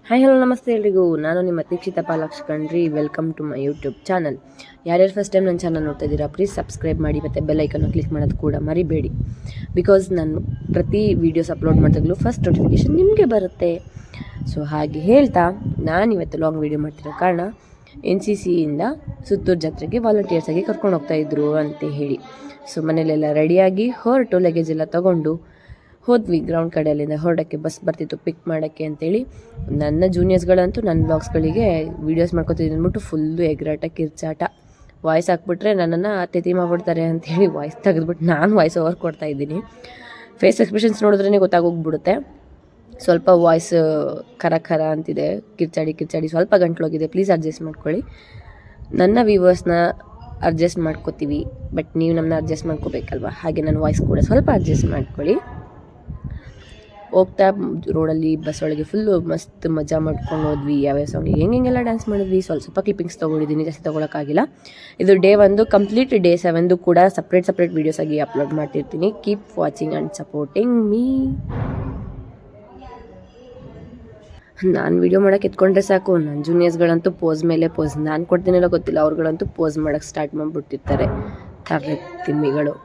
Hi hello ನಮಸ್ತೆ ಎಲ್ರಿಗೂ. ನಾನು ನಿಮ್ಮ Dikshita Palakshakandri. Welcome to my YouTube channel. ಯಾರ್ಯಾರು ಫಸ್ಟ್ ಟೈಮ್ ನನ್ನ ಚಾನಲ್ ನೋಡ್ತಾ ಇದ್ದೀರಾ, ಪ್ಲೀಸ್ ಸಬ್ಸ್ಕ್ರೈಬ್ ಮಾಡಿ ಮತ್ತು ಬೆಲ್ ಐಕನ್ನು ಕ್ಲಿಕ್ ಮಾಡೋದು ಕೂಡ ಮರಿಬೇಡಿ. ಬಿಕಾಸ್ ನಾನು ಪ್ರತಿ ವೀಡಿಯೋಸ್ ಅಪ್ಲೋಡ್ ಮಾಡಿದಾಗಲೂ ಫಸ್ಟ್ ನೋಟಿಫಿಕೇಷನ್ ನಿಮಗೆ ಬರುತ್ತೆ. ಸೊ ಹಾಗೆ ಹೇಳ್ತಾ ನಾನಿವತ್ತು ಲಾಂಗ್ ವೀಡಿಯೋ ಮಾಡ್ತಿರೋ ಕಾರಣ NCCಯಿಂದ ಸುತ್ತೂರು ಜಾತ್ರೆಗೆ ವಾಲಂಟಿಯರ್ಸಾಗಿ ಕರ್ಕೊಂಡು ಹೋಗ್ತಾಯಿದ್ರು ಅಂತ ಹೇಳಿ. ಸೊ ಮನೇಲೆಲ್ಲ ರೆಡಿಯಾಗಿ ಹೊರಟು ಲಗೇಜ್ ಎಲ್ಲ ತೊಗೊಂಡು ಹೋದ್ವಿ ಗ್ರೌಂಡ್ ಕಡೆ. ಅಲ್ಲಿಂದ ಹೊರಡೋಕ್ಕೆ ಬಸ್ ಬರ್ತಿತ್ತು ಪಿಕ್ ಮಾಡೋಕ್ಕೆ ಅಂತೇಳಿ. ನನ್ನ ಜೂನಿಯರ್ಸ್ಗಳಂತೂ ನನ್ನ ಬ್ಲಾಗ್ಸ್ಗಳಿಗೆ ವೀಡಿಯೋಸ್ ಮಾಡ್ಕೊತಿದ್ದು ಅಂದ್ಬಿಟ್ಟು ಫುಲ್ಲು ಎಗರಾಟ ಕಿರ್ಚಾಟ. ವಾಯ್ಸ್ ಹಾಕ್ಬಿಟ್ರೆ ನನ್ನನ್ನು ಅತಿಥಿ ಮಾಡ್ಬಿಡ್ತಾರೆ ಅಂಥೇಳಿ ವಾಯ್ಸ್ ತೆಗೆದ್ಬಿಟ್ಟು ನಾನು ವಾಯ್ಸ್ ಓವರ್ ಕೊಡ್ತಾಯಿದ್ದೀನಿ. ಫೇಸ್ ಎಕ್ಸ್ಪ್ರೆಷನ್ಸ್ ನೋಡಿದ್ರೇ ಗೊತ್ತಾಗೋಗ್ಬಿಡುತ್ತೆ. ಸ್ವಲ್ಪ ವಾಯ್ಸ್ ಖರ ಅಂತಿದೆ, ಕಿರ್ಚಾಡಿ ಸ್ವಲ್ಪ ಗಂಟ್ಲೋಗಿದೆ. ಪ್ಲೀಸ್ ಅಡ್ಜಸ್ಟ್ ಮಾಡ್ಕೊಳ್ಳಿ. ನನ್ನ ವ್ಯೂವರ್ಸ್ನ ಅಡ್ಜಸ್ಟ್ ಮಾಡ್ಕೋತೀವಿ, ಬಟ್ ನೀವು ನಮ್ಮನ್ನ ಅಡ್ಜಸ್ಟ್ ಮಾಡ್ಕೋಬೇಕಲ್ವ. ಹಾಗೆ ನನ್ನ ವಾಯ್ಸ್ ಕೂಡ ಸ್ವಲ್ಪ ಅಡ್ಜಸ್ಟ್ ಮಾಡ್ಕೊಳ್ಳಿ. ಹೋಗ್ತಾ ರೋಡಲ್ಲಿ ಬಸ್ ಒಳಗೆ ಫುಲ್ಲು ಮಸ್ತ್ ಮಜಾ ಮಾಡ್ಕೊಂಡು ಹೋದ್ವಿ. ಯಾವ್ಯಾವ ಸಾಂಗಿಗೆ ಹೆಂಗೆಲ್ಲ ಡ್ಯಾನ್ಸ್ ಮಾಡಿದ್ವಿ. ಸ್ವಲ್ಪ ಕ್ಲಿಪ್ಪಿಂಗ್ಸ್ ತೊಗೊಂಡಿದ್ದೀನಿ, ಜಾಸ್ತಿ ತೊಗೊಳಕ್ಕಾಗಿಲ್ಲ. ಇದು ಡೇ 1. ಕಂಪ್ಲೀಟ್ ಡೇ 7 ಕೂಡ ಸಪ್ರೇಟ್ ವೀಡಿಯೋಸ್ ಆಗಿ ಅಪ್ಲೋಡ್ ಮಾಡ್ತಿರ್ತೀನಿ. Keep watching and supporting me. ನಾನು ವೀಡಿಯೋ ಮಾಡೋಕ್ಕೆ ಎತ್ಕೊಂಡ್ರೆ ಸಾಕು, ನನ್ನ ಜೂನಿಯರ್ಸ್ಗಳಂತೂ ಪೋಸ್ ಮೇಲೆ ಪೋಸ್. ನಾನು ಕೊಡ್ತೀನಿಲ್ಲ ಗೊತ್ತಿಲ್ಲ, ಅವ್ರುಗಳಂತೂ ಪೋಸ್ ಮಾಡೋಕ್ಕೆ ಸ್ಟಾರ್ಟ್ ಮಾಡಿಬಿಟ್ಟಿರ್ತಾರೆ ತರ್ಲೆ ತಿಮ್ಮಿಗಳು.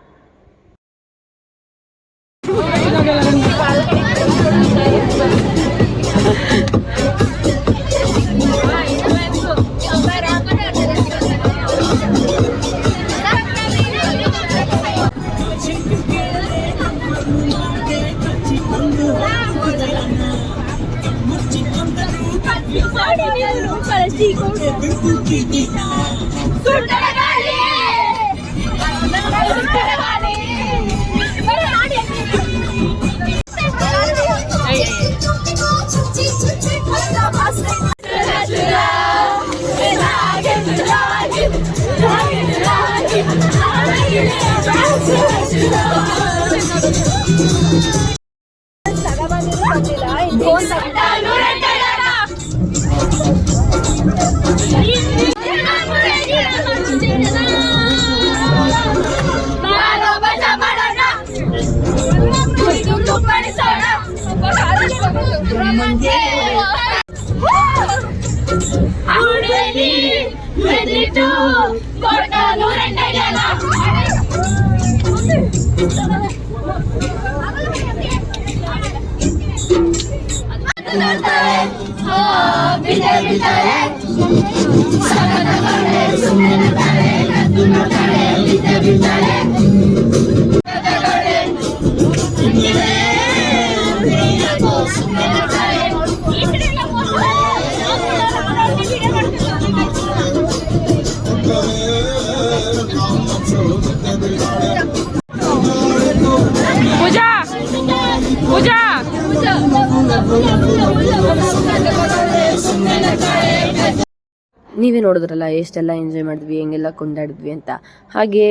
ನೀವೇ ನೋಡಿದ್ರಲ್ಲ ಎಷ್ಟೆಲ್ಲ ಎಂಜಾಯ್ ಮಾಡಿದ್ವಿ, ಹೆಂಗೆಲ್ಲ ಕೊಂಡಾಡಿದ್ವಿ ಅಂತ. ಹಾಗೆ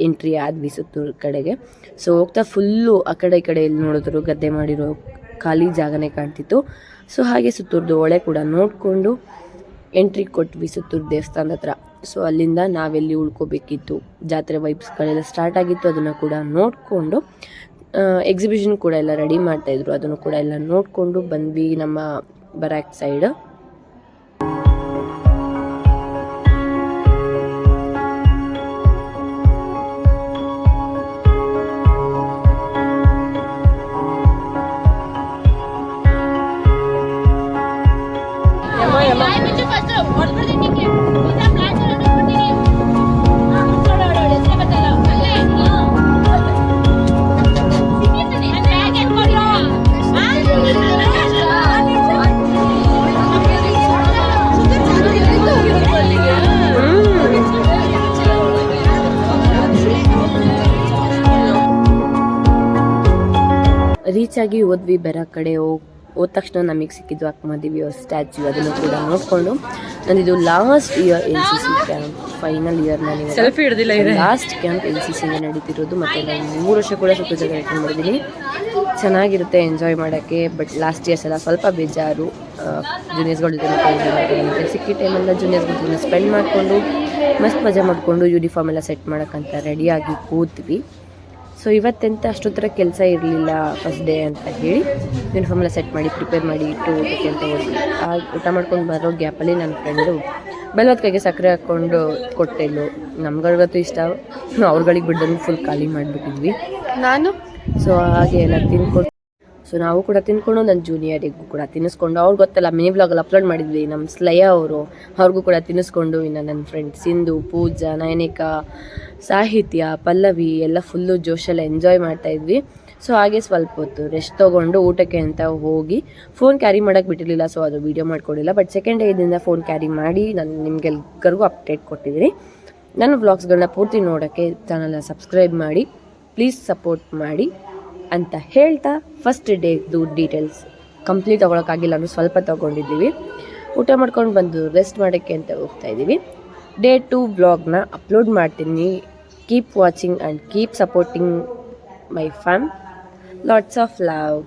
ಎಂಟ್ರಿ ಆದ್ವಿ ಸುತ್ತೂರು ಕಡೆಗೆ. ಸೊ ಹೋಗ್ತಾ ಫುಲ್ಲು ಆ ಕಡೆ ಈ ಕಡೆ ಎಲ್ಲಿ ನೋಡಿದ್ರು ಗದ್ದೆ ಮಾಡಿರೋ ಖಾಲಿ ಜಾಗನೇ ಕಾಣ್ತಿತ್ತು. ಸೊ ಹಾಗೆ ಸುತ್ತೂರ್ದು ಹೊಳೆ ಕೂಡ ನೋಡಿಕೊಂಡು ಎಂಟ್ರಿ ಕೊಟ್ವಿ ಸುತ್ತೂರು ದೇವಸ್ಥಾನದ ಹತ್ರ. ಸೊ ಅಲ್ಲಿಂದ ನಾವೆಲ್ಲಿ ಉಳ್ಕೋಬೇಕಿತ್ತು, ಜಾತ್ರೆ ವೈಬ್ಸ್ಗಳೆಲ್ಲ ಸ್ಟಾರ್ಟ್ ಆಗಿತ್ತು, ಅದನ್ನು ಕೂಡ ನೋಡಿಕೊಂಡು ಎಕ್ಸಿಬಿಷನ್ ಕೂಡ ಎಲ್ಲ ರೆಡಿ ಮಾಡ್ತಾಯಿದ್ರು, ಅದನ್ನು ಕೂಡ ಎಲ್ಲ ನೋಡಿಕೊಂಡು ಬಂದ್ವಿ ನಮ್ಮ ಬರಾಕ್ ಸೈಡ್. ರೀಚ್ ಆಗಿ ಹೋದ್ವಿ ಬೇರೆ ಕಡೆ. ಹೋದ ತಕ್ಷಣ ನಮಗೆ ಸಿಕ್ಕಿದ್ದು ಅಕ್ಕಮಹಾದೇವಿ ಅವ್ರ ಸ್ಟ್ಯಾಚ್ಯೂ, ಅದನ್ನು ಕೂಡ ನೋಡಿಕೊಂಡು. ನಂದಿದು last year NCC camp, final year. ನಾನು ಲಾಸ್ಟ್ ಕ್ಯಾಂಪ್ NCC ನಡೀತಿರೋದು. ಮತ್ತು ನಾನು 3 ವರ್ಷ ಕೂಡ ಸುತ್ತ ಜಾಗ ಅಟೆಂಡ್ ಮಾಡಿದ್ದೀನಿ. ಚೆನ್ನಾಗಿರುತ್ತೆ ಎಂಜಾಯ್ ಮಾಡೋಕ್ಕೆ. ಬಟ್ ಲಾಸ್ಟ್ ಇಯರ್ಸ್ ಎಲ್ಲ ಸ್ವಲ್ಪ ಬೇಜಾರು. ಜೂನಿಯರ್ಸ್ಗಳ ಜೊತೆ ಸಿಕ್ಕಿ ಟೈಮೆಲ್ಲ ಜೂನಿಯರ್ಸ್ಗಳ ಜೊತೆ ಸ್ಪೆಂಡ್ ಮಾಡಿಕೊಂಡು ಮಸ್ತ್ ಮಜಾ ಮಾಡಿಕೊಂಡು ಯೂನಿಫಾರ್ಮ್ ಎಲ್ಲ ಸೆಟ್ ಮಾಡೋಕ್ಕಂತ ರೆಡಿಯಾಗಿ ಕೂತ್ವಿ. ಸೊ ಇವತ್ತೆಂತ ಅಷ್ಟೊತ್ತರ ಕೆಲಸ ಇರಲಿಲ್ಲ ಫಸ್ಟ್ ಡೇ ಅಂತ ಹೇಳಿ ಯೂನಿಫಾರ್ಮ್ ಎಲ್ಲ ಸೆಟ್ ಮಾಡಿ ಪ್ರಿಪೇರ್ ಮಾಡಿ ಇಟ್ಟು ಊಟಕ್ಕೆ ಅಂತ ಹೋದ್ವಿ. ಊಟ ಮಾಡ್ಕೊಂಡು ಬರೋ ಗ್ಯಾಪಲ್ಲಿ ನನ್ನ ಫ್ರೆಂಡು ಬೆಲ್ಲದ ಕೈಗೆ ಸಕ್ಕರೆ ಹಾಕ್ಕೊಂಡು ಕೊಟ್ಟೆಲ್ಲು. ನಮ್ಗಳಿಗಂತೂ ಇಷ್ಟ, ಅವ್ರುಗಳಿಗೆ ಬಿಡ್ದಂಗೆ ಫುಲ್ ಖಾಲಿ ಮಾಡಿಬಿಟ್ಟಿದ್ವಿ ನಾನು. ಸೊ ಹಾಗೆ ಎಲ್ಲ ತಿನ್ಕೊಂಡು ಸೊ ನಾವು ಕೂಡ ತಿನ್ಕೊಂಡು ನನ್ನ ಜೂನಿಯರಿಗೂ ಕೂಡ ತಿನ್ನಿಸ್ಕೊಂಡು, ಅವ್ರು ಗೊತ್ತಲ್ಲ ಮಿನಿ ವ್ಲಾಗಲ್ಲಿ ಅಪ್ಲೋಡ್ ಮಾಡಿದ್ವಿ ನಮ್ಮ ಸ್ಲಯ ಅವ್ರಿಗೂ ಕೂಡ ತಿನ್ನಿಸ್ಕೊಂಡು, ಇನ್ನು ನನ್ನ ಫ್ರೆಂಡ್ ಸಿಂಧು, ಪೂಜಾ, ನಯನಿಕಾ, ಸಾಹಿತ್ಯ, ಪಲ್ಲವಿ ಎಲ್ಲ ಫುಲ್ಲು ಜೋಶಲ್ಲಿ ಎಂಜಾಯ್ ಮಾಡ್ತಾಯಿದ್ವಿ. ಸೊ ಹಾಗೆ ಸ್ವಲ್ಪ ಹೊತ್ತು ರೆಸ್ಟ್ ತೊಗೊಂಡು ಊಟಕ್ಕೆ ಅಂತ ಹೋಗಿ ಫೋನ್ ಕ್ಯಾರಿ ಮಾಡೋಕ್ಕೆ ಬಿಟ್ಟಿರಲಿಲ್ಲ, ಸೊ ಅದು ವೀಡಿಯೋ ಮಾಡ್ಕೊಡಿಲ್ಲ. ಬಟ್ ಸೆಕೆಂಡ್ ಡೇದಿಂದ ಫೋನ್ ಕ್ಯಾರಿ ಮಾಡಿ ನಾನು ನಿಮಗೆಲ್ಲರಿಗೂ ಅಪ್ಡೇಟ್ ಕೊಟ್ಟಿದ್ದೀನಿ. ನನ್ನ ವ್ಲಾಗ್ಸ್ಗಳನ್ನ ಪೂರ್ತಿ ನೋಡೋಕ್ಕೆ ಚಾನಲ್ನ ಸಬ್ಸ್ಕ್ರೈಬ್ ಮಾಡಿ, ಪ್ಲೀಸ್ ಸಪೋರ್ಟ್ ಮಾಡಿ ಅಂತ ಹೇಳ್ತಾ, ಫಸ್ಟ್ ಡೇದು ಡೀಟೇಲ್ಸ್ ಕಂಪ್ಲೀಟ್ ತೊಗೊಳಕ್ಕಾಗಿಲ್ಲ ಅಂದರೆ ಸ್ವಲ್ಪ ತೊಗೊಂಡಿದ್ದೀವಿ. ಊಟ ಮಾಡ್ಕೊಂಡು ಬಂದು ರೆಸ್ಟ್ ಮಾಡೋಕ್ಕೆ ಅಂತ ಹೋಗ್ತಾಯಿದ್ದೀವಿ. ಡೇ 2 ವ್ಲಾಗ್ನ ಅಪ್ಲೋಡ್ ಮಾಡ್ತೀನಿ. Keep watching and keep supporting my fam. Lots of love.